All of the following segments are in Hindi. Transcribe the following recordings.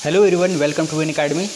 Hello everyone, welcome to Win Academy.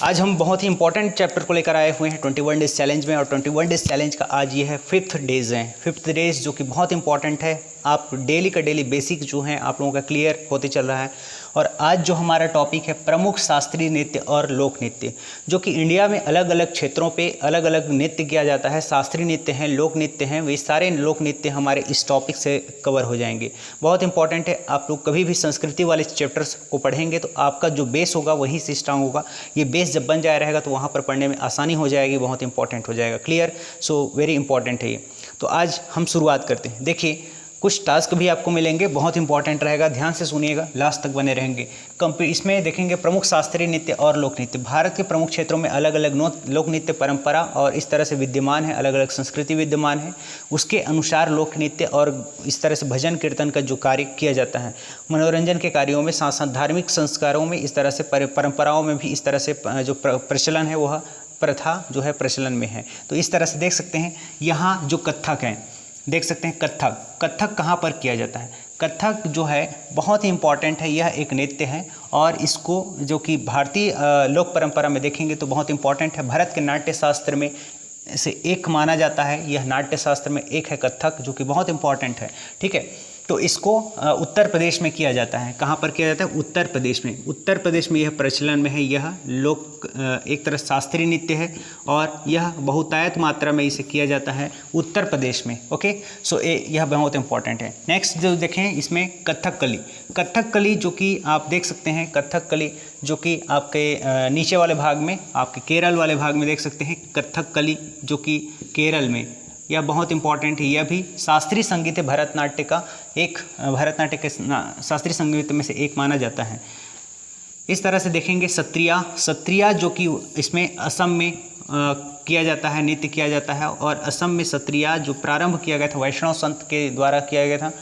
आज हम बहुत ही इंपॉर्टेंट चैप्टर को लेकर आए हुए हैं 21 डेज चैलेंज में। और 21 डेज चैलेंज का आज ये है 5th डेज है। 5th डेज जो कि बहुत इंपॉर्टेंट है। आप डेली का डेली बेसिक जो है आप लोगों का क्लियर होते चल रहा है। और आज जो हमारा टॉपिक है प्रमुख शास्त्रीय नृत्य और लोक नृत्य, जो कि इंडिया में अलग अलग क्षेत्रों पे अलग अलग नृत्य किया जाता है। शास्त्रीय नृत्य हैं, लोक नृत्य हैं, वे सारे लोक नृत्य हमारे इस टॉपिक से कवर हो जाएंगे। बहुत इंपॉर्टेंट है। आप लोग कभी भी संस्कृति वाले चैप्टर्स को पढ़ेंगे तो आपका जो बेस होगा वहीं से स्ट्रांग होगा। ये बेस जब बन जाए रहेगा तो वहाँ पर पढ़ने में आसानी हो जाएगी, बहुत इंपॉर्टेंट हो जाएगा। क्लियर? सो वेरी इंपॉर्टेंट है ये। तो आज हम शुरुआत करते हैं। देखिए, कुछ टास्क भी आपको मिलेंगे, बहुत इंपॉर्टेंट रहेगा, ध्यान से सुनिएगा, लास्ट तक बने रहेंगे। इसमें देखेंगे प्रमुख शास्त्रीय नृत्य और लोक नृत्य। भारत के प्रमुख क्षेत्रों में अलग अलग लोक नृत्य परंपरा और इस तरह से विद्यमान है, अलग अलग संस्कृति विद्यमान है। उसके अनुसार लोक नृत्य और इस तरह से भजन कीर्तन का जो कार्य किया जाता है, मनोरंजन के कार्यों में, साथ साथ धार्मिक संस्कारों में, इस तरह से परंपराओं में भी इस तरह से जो प्रचलन है वह प्रथा जो है प्रचलन में है। तो इस तरह से देख सकते हैं यहाँ जो कथक है, देख सकते हैं कथक कहाँ पर किया जाता है। कथक जो है बहुत ही इंपॉर्टेंट है। यह एक नृत्य है और इसको जो कि भारतीय लोक परंपरा में देखेंगे तो बहुत इंपॉर्टेंट है। भारत के नाट्य शास्त्र में से एक माना जाता है। यह नाट्य शास्त्र में एक है कथक, जो कि बहुत इंपॉर्टेंट है। ठीक है, तो इसको उत्तर प्रदेश में किया जाता है। कहाँ पर किया जाता है? उत्तर प्रदेश में। उत्तर प्रदेश में यह प्रचलन में है। यह लोक एक तरह शास्त्रीय नृत्य है और यह बहुतायत मात्रा में इसे किया जाता है उत्तर प्रदेश में। ओके, सो यह बहुत इंपॉर्टेंट है। नेक्स्ट जो देखें इसमें कथकली जो कि आप देख सकते हैं, कथकली जो कि आपके नीचे वाले भाग में, आपके केरल वाले भाग में देख सकते हैं कथकली, जो कि केरल में, यह बहुत इंपॉर्टेंट है। यह भी शास्त्रीय संगीत है, भरतनाट्य का एक, भरतनाट्य के शास्त्रीय संगीत में से एक माना जाता है। इस तरह से देखेंगे सत्रिया जो कि इसमें असम में किया जाता है, नृत्य किया जाता है। और असम में सत्रिया जो प्रारंभ किया गया था वैष्णव संत के द्वारा किया गया था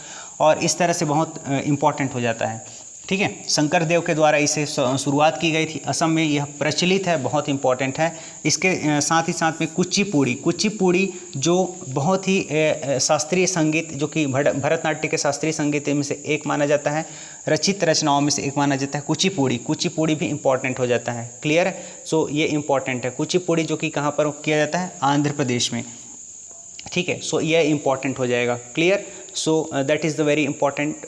और इस तरह से बहुत इंपॉर्टेंट हो जाता है। ठीक है, शंकर देव के द्वारा इसे शुरुआत की गई थी। असम में यह प्रचलित है, बहुत इंपॉर्टेंट है। इसके साथ ही साथ में कुचिपुड़ी जो बहुत ही शास्त्रीय संगीत, जो कि भरतनाट्य के शास्त्रीय संगीत में से एक माना जाता है, रचित रचनाओं में से एक माना जाता है। कुचिपुड़ी भी इंपॉर्टेंट हो जाता है। क्लियर है? सो ये इंपॉर्टेंट है। कुचिपुड़ी जो कि कहाँ पर किया जाता है? आंध्र प्रदेश में। ठीक है, सो यह इंपॉर्टेंट हो जाएगा। Clear? So that is the very important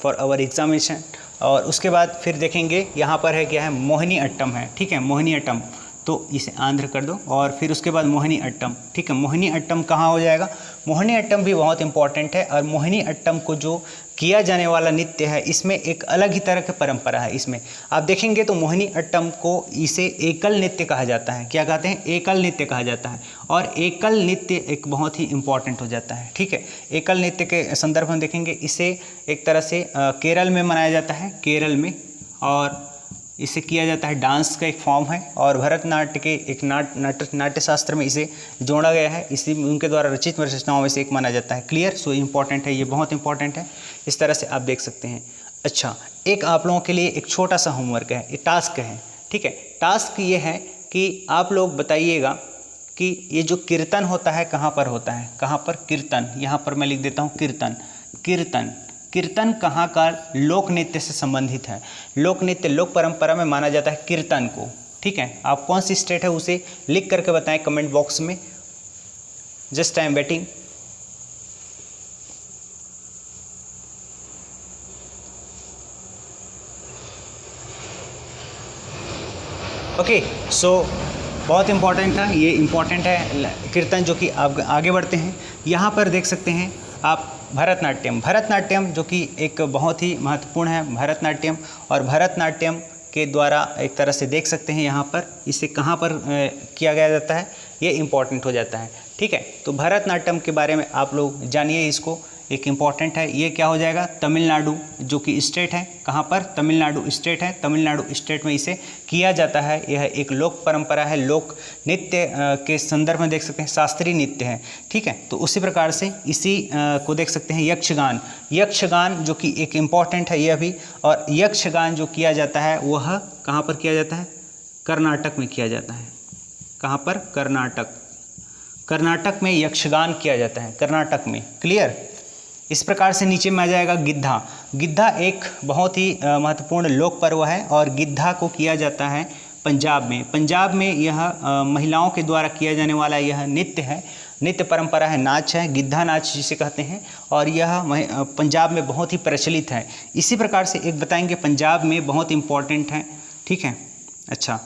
for our examination. और उसके बाद फिर देखेंगे यहाँ पर है क्या है? मोहिनी अट्टम है। ठीक है, मोहिनी अट्टम, तो इसे आंध्र कर दो। और फिर उसके बाद मोहिनी अट्टम। ठीक है, मोहिनी अट्टम कहाँ हो जाएगा? मोहिनी अट्टम भी बहुत इंपॉर्टेंट है। और मोहिनी अट्टम को जो किया जाने वाला नृत्य है, इसमें एक अलग ही तरह की परंपरा है। इसमें आप देखेंगे तो मोहिनी अट्टम को इसे एकल नृत्य कहा जाता है। क्या कहते हैं? एकल नृत्य कहा जाता है। और एकल नृत्य एक बहुत ही इंपॉर्टेंट हो जाता है। ठीक है, एकल नृत्य के संदर्भ में देखेंगे इसे एक तरह से केरल में मनाया जाता है, केरल में, और इसे किया जाता है, डांस का एक फॉर्म है। और भरतनाट्य के एक नाट्य शास्त्र में इसे जोड़ा गया है, इसी उनके द्वारा रचित रचनाओं में से एक माना जाता है। क्लियर? सो इंपॉर्टेंट है, ये बहुत इंपॉर्टेंट है। इस तरह से आप देख सकते हैं। अच्छा, एक आप लोगों के लिए एक छोटा सा होमवर्क है, ये टास्क है। ठीक है, टास्क ये है कि आप लोग बताइएगा कि ये जो कीर्तन होता है कहाँ पर होता है? कहाँ पर? कीर्तन, यहाँ पर मैं लिख देता हूँ कीर्तन कहाँ का लोक नृत्य से संबंधित है? लोक नृत्य लोक परंपरा में माना जाता है कीर्तन को। ठीक है, आप कौन सी स्टेट है उसे लिख करके बताएं कमेंट बॉक्स में। Just I am waiting. Okay, so बहुत इंपॉर्टेंट था, ये इंपॉर्टेंट है कीर्तन, जो कि आप आगे बढ़ते हैं। यहाँ पर देख सकते हैं आप भरतनाट्यम जो कि एक बहुत ही महत्वपूर्ण है, भरतनाट्यम। और भरतनाट्यम के द्वारा एक तरह से देख सकते हैं यहाँ पर इसे कहाँ पर किया गया जाता है, ये इंपॉर्टेंट हो जाता है। ठीक है, तो भरतनाट्यम के बारे में आप लोग जानिए, इसको एक इम्पॉर्टेंट है। ये क्या हो जाएगा? तमिलनाडु जो कि स्टेट है, कहाँ पर? तमिलनाडु स्टेट है। तमिलनाडु स्टेट में इसे किया जाता है। यह एक लोक परंपरा है, लोक नृत्य के संदर्भ में देख सकते हैं, शास्त्रीय नृत्य है। ठीक है, तो उसी प्रकार से इसी को देख सकते हैं यक्षगान जो कि एक इम्पॉर्टेंट है यह भी। और यक्षगान जो किया जाता है वह कहाँ पर किया जाता है? कर्नाटक में किया जाता है। कहाँ पर? कर्नाटक में यक्षगान किया जाता है, कर्नाटक में। क्लियर? इस प्रकार से नीचे में आ जाएगा गिद्धा। गिद्धा एक बहुत ही महत्वपूर्ण लोक पर्व है और गिद्धा को किया जाता है पंजाब में। पंजाब में यह महिलाओं के द्वारा किया जाने वाला यह नृत्य है, नृत्य परंपरा है, नाच है, गिद्धा नाच जिसे कहते हैं, और यह पंजाब में बहुत ही प्रचलित है। इसी प्रकार से एक बताएंगे पंजाब में बहुत इम्पॉर्टेंट है, ठीक है। अच्छा,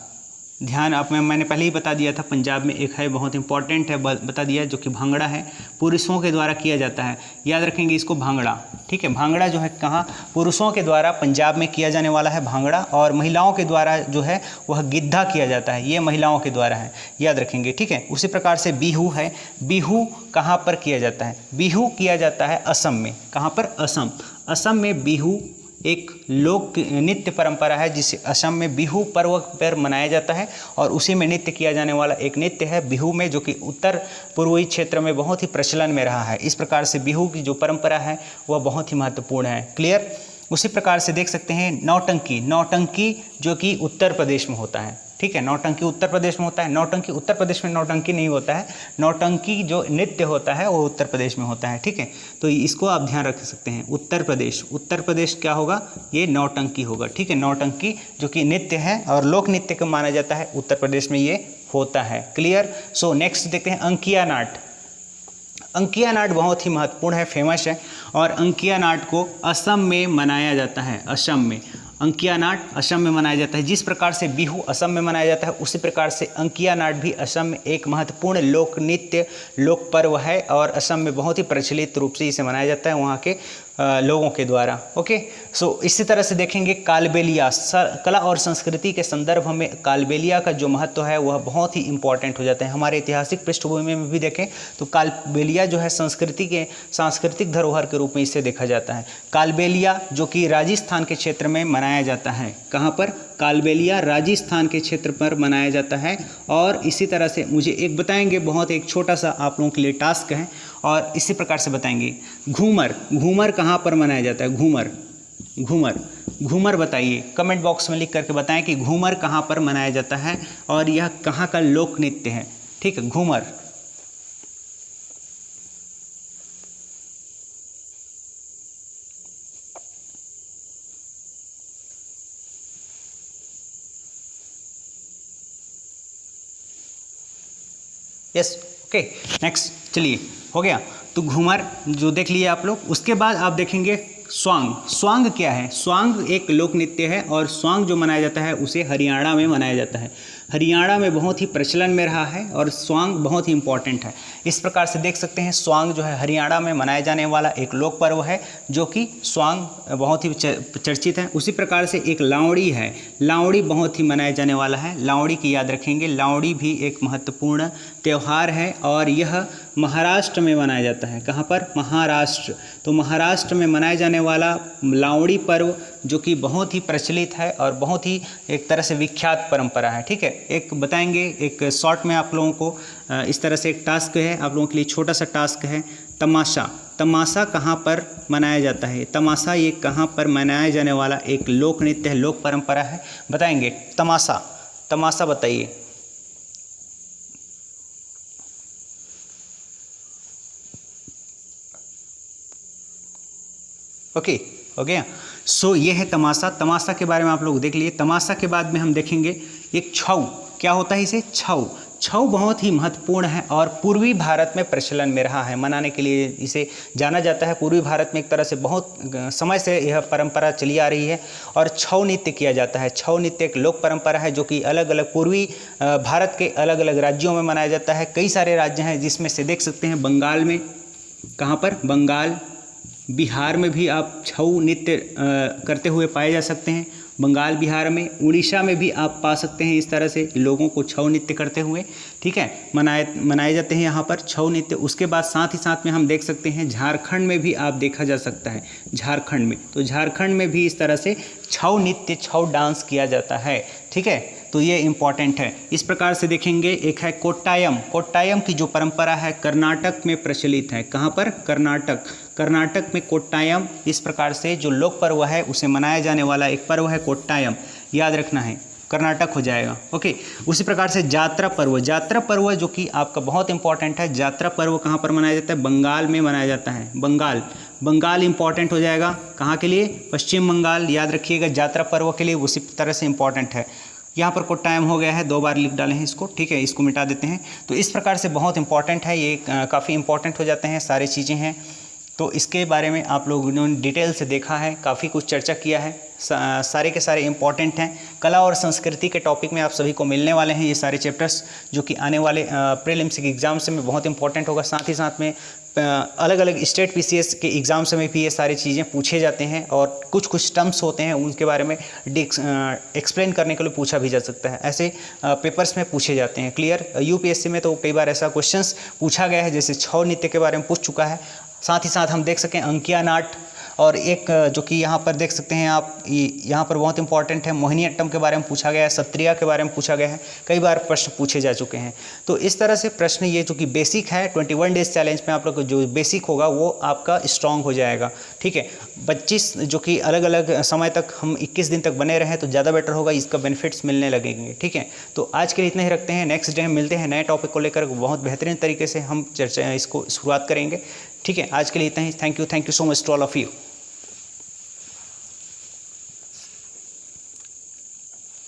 ध्यान आप मैंने पहले ही बता दिया था, पंजाब में एक है बहुत इंपॉर्टेंट है, बता दिया, जो कि भांगड़ा है, पुरुषों के द्वारा किया जाता है। याद रखेंगे इसको, भांगड़ा, ठीक है। भांगड़ा जो है कहाँ, पुरुषों के द्वारा पंजाब में किया जाने वाला है भांगड़ा, और महिलाओं के द्वारा जो है वह गिद्धा किया जाता है, ये महिलाओं के द्वारा है, याद रखेंगे, ठीक है। उसी प्रकार से बिहू है। बिहू कहाँ पर किया जाता है? बिहू किया जाता है असम में। कहाँ पर? असम। असम में बिहू एक लोक नृत्य परंपरा है जिसे असम में बिहू पर्व पर मनाया जाता है, और उसी में नृत्य किया जाने वाला एक नृत्य है बिहू में, जो कि उत्तर पूर्वी क्षेत्र में बहुत ही प्रचलन में रहा है। इस प्रकार से बिहू की जो परंपरा है वह बहुत ही महत्वपूर्ण है। क्लियर? उसी प्रकार से देख सकते हैं नौटंकी। नौटंकी जो कि उत्तर प्रदेश में होता है, ठीक है। नौटंकी उत्तर प्रदेश में होता है। नौटंकी उत्तर प्रदेश में नौटंकी नहीं होता है, नौटंकी जो नृत्य होता है वो उत्तर प्रदेश में होता है, ठीक है। तो इसको आप ध्यान रख सकते हैं। उत्तर प्रदेश, उत्तर प्रदेश क्या होगा? ये नौटंकी होगा, ठीक है। नौटंकी जो कि नृत्य है और लोक नृत्य को माना जाता है, उत्तर प्रदेश में ये होता है। क्लियर? सो नेक्स्ट देखते हैं अंकिया नाट। अंकिया नाट बहुत ही महत्वपूर्ण है, फेमस है, और अंकिया नाट को असम में मनाया जाता है। असम में अंकिया नाट असम में मनाया जाता है। जिस प्रकार से बिहू असम में मनाया जाता है, उसी प्रकार से अंकिया नाट भी असम में एक महत्वपूर्ण लोक नृत्य, लोक पर्व है, और असम में बहुत ही प्रचलित रूप से इसे मनाया जाता है वहाँ के लोगों के द्वारा। ओके, सो इसी तरह से देखेंगे कालबेलिया। कला और संस्कृति के संदर्भ में कालबेलिया का जो महत्व है वह बहुत ही इंपॉर्टेंट हो जाता है। हमारे ऐतिहासिक पृष्ठभूमि में भी देखें तो कालबेलिया जो है संस्कृति के सांस्कृतिक धरोहर के रूप में इसे देखा जाता है। कालबेलिया जो कि राजस्थान के क्षेत्र में मनाया जाता है। कहाँ पर? कालबेलिया राजस्थान के क्षेत्र पर मनाया जाता है। और इसी तरह से मुझे एक बताएंगे, बहुत एक छोटा सा आप लोगों के लिए टास्क है, और इसी प्रकार से बताएंगे घूमर। घूमर कहाँ पर मनाया जाता है? घूमर, घूमर, घूमर बताइए, कमेंट बॉक्स में लिख करके बताएं कि घूमर कहाँ पर मनाया जाता है और यह कहाँ का लोक नृत्य है, ठीक है। घूमर, यस, ओके, नेक्स्ट, चलिए, हो गया। तो घूमर जो देख लिए आप लोग। उसके बाद आप देखेंगे स्वांग। स्वांग क्या है? स्वांग एक लोक नृत्य है, और स्वांग जो मनाया जाता है उसे हरियाणा में मनाया जाता है। हरियाणा में बहुत ही प्रचलन में रहा है, और स्वांग बहुत ही इंपॉर्टेंट है। इस प्रकार से देख सकते हैं स्वांग जो है हरियाणा में मनाया जाने वाला एक लोक पर्व है, जो कि स्वांग बहुत ही चर्चित है। उसी प्रकार से एक लावड़ी है। लावड़ी बहुत ही मनाया जाने वाला है। लावड़ी की याद रखेंगे, लावड़ी भी एक महत्वपूर्ण त्यौहार है, और यह महाराष्ट्र में मनाया जाता है। कहाँ पर? महाराष्ट्र। तो महाराष्ट्र में मनाया जाने वाला लावड़ी पर्व जो कि बहुत ही प्रचलित है और बहुत ही एक तरह से विख्यात परंपरा है, ठीक है। एक बताएंगे, एक शॉर्ट में आप लोगों को इस तरह से एक टास्क है, आप लोगों के लिए छोटा सा टास्क है। तमाशा। तमाशा कहाँ पर मनाया जाता है? तमाशा ये कहाँ पर मनाया जाने वाला एक लोक नृत्य है, लोक परंपरा है, बताएंगे। तमाशा, तमाशा बताइए। ओके, हो गया। सो ये है तमाशा। तमाशा के बारे में आप लोग देख लिए। तमाशा के बाद में हम देखेंगे एक छऊ। क्या होता है इसे? छऊ। छऊ बहुत ही महत्वपूर्ण है और पूर्वी भारत में प्रचलन में रहा है। मनाने के लिए इसे जाना जाता है। पूर्वी भारत में एक तरह से बहुत समय से यह परंपरा चली आ रही है और छऊ नृत्य किया जाता है। छऊ नृत्य एक लोक परंपरा है जो कि अलग अलग पूर्वी भारत के अलग अलग राज्यों में मनाया जाता है। कई सारे राज्य हैं जिसमें से देख सकते हैं बंगाल में, कहाँ पर? बंगाल, बिहार में भी आप छऊ नृत्य करते हुए पाए जा सकते हैं। बंगाल, बिहार में, उड़ीसा में भी आप पा सकते हैं इस तरह से लोगों को छऊ नृत्य करते हुए, ठीक है। मनाए जाते हैं यहाँ पर छऊ नृत्य। उसके बाद साथ ही साथ में हम देख सकते हैं झारखंड में भी आप देखा जा सकता है। झारखंड में, तो झारखंड में भी इस तरह से छऊ नृत्य, छऊ डांस किया जाता है, ठीक है। तो ये इम्पॉर्टेंट है। इस प्रकार से देखेंगे एक है कोट्टायम। कोट्टायम की जो परंपरा है कर्नाटक में प्रचलित है। कहाँ पर? कर्नाटक। कर्नाटक में कोट्टायम इस प्रकार से जो लोक पर्व है उसे मनाया जाने वाला एक पर्व है कोट्टायम, याद रखना है। कर्नाटक हो जाएगा। ओके, उसी प्रकार से यात्रा पर्व, यात्रा पर्व जो कि आपका बहुत इंपॉर्टेंट है। यात्रा पर्व कहाँ पर मनाया जाता है? बंगाल में मनाया जाता है। बंगाल, बंगाल इंपॉर्टेंट हो जाएगा कहाँ के लिए? पश्चिम बंगाल, याद रखिएगा यात्रा पर्व के लिए उसी तरह से इंपॉर्टेंट है। यहाँ पर कोई टाइम हो गया है, 2 बार लिख डाले हैं इसको, ठीक है, इसको मिटा देते हैं। तो इस प्रकार से बहुत इंपॉर्टेंट है ये, काफ़ी इंपॉर्टेंट हो जाते हैं, सारी चीज़ें हैं। तो इसके बारे में आप लोगों ने डिटेल से देखा है, काफ़ी कुछ चर्चा किया है, सारे के सारे इंपॉर्टेंट हैं। कला और संस्कृति के टॉपिक में आप सभी को मिलने वाले हैं ये सारे चैप्टर्स, जो कि आने वाले प्रीलिम्स के एग्ज़ाम्स में बहुत इंपॉर्टेंट होगा। साथ ही साथ में अलग अलग स्टेट पीसीएस के एग्ज़ाम्स में भी ये सारी चीज़ें पूछे जाते हैं, और कुछ कुछ टर्म्स होते हैं उनके बारे में एक्सप्लेन करने के लिए पूछा भी जा सकता है। ऐसे पेपर्स में पूछे जाते हैं। क्लियर? यूपीएससी में तो कई बार ऐसा क्वेश्चंस पूछा गया है, जैसे छौ नृत्य के बारे में पूछ चुका है। साथ ही साथ हम देख सकें अंकिया नाट, और एक जो कि यहाँ पर देख सकते हैं आप, यहाँ पर बहुत इंपॉर्टेंट है, मोहिनीअट्टम के बारे में पूछा गया है, सत्रिया के बारे में पूछा गया है, कई बार प्रश्न पूछे जा चुके हैं। तो इस तरह से प्रश्न ये जो कि बेसिक है 21 डेज चैलेंज में आप लोग को जो बेसिक होगा वो आपका स्ट्रॉन्ग हो जाएगा। ठीक है, 25 जो कि अलग अलग समय तक हम 21 दिन तक बने रहें तो ज़्यादा बेटर होगा, इसका बेनिफिट्स मिलने लगेंगे। ठीक है, तो आज के लिए इतना ही रखते हैं। नेक्स्ट डे हम मिलते हैं नए टॉपिक को लेकर, बहुत बेहतरीन तरीके से हम चर्चा इसको शुरुआत करेंगे। ठीक है, आज के लिए इतना ही। Thank you so much to all of you.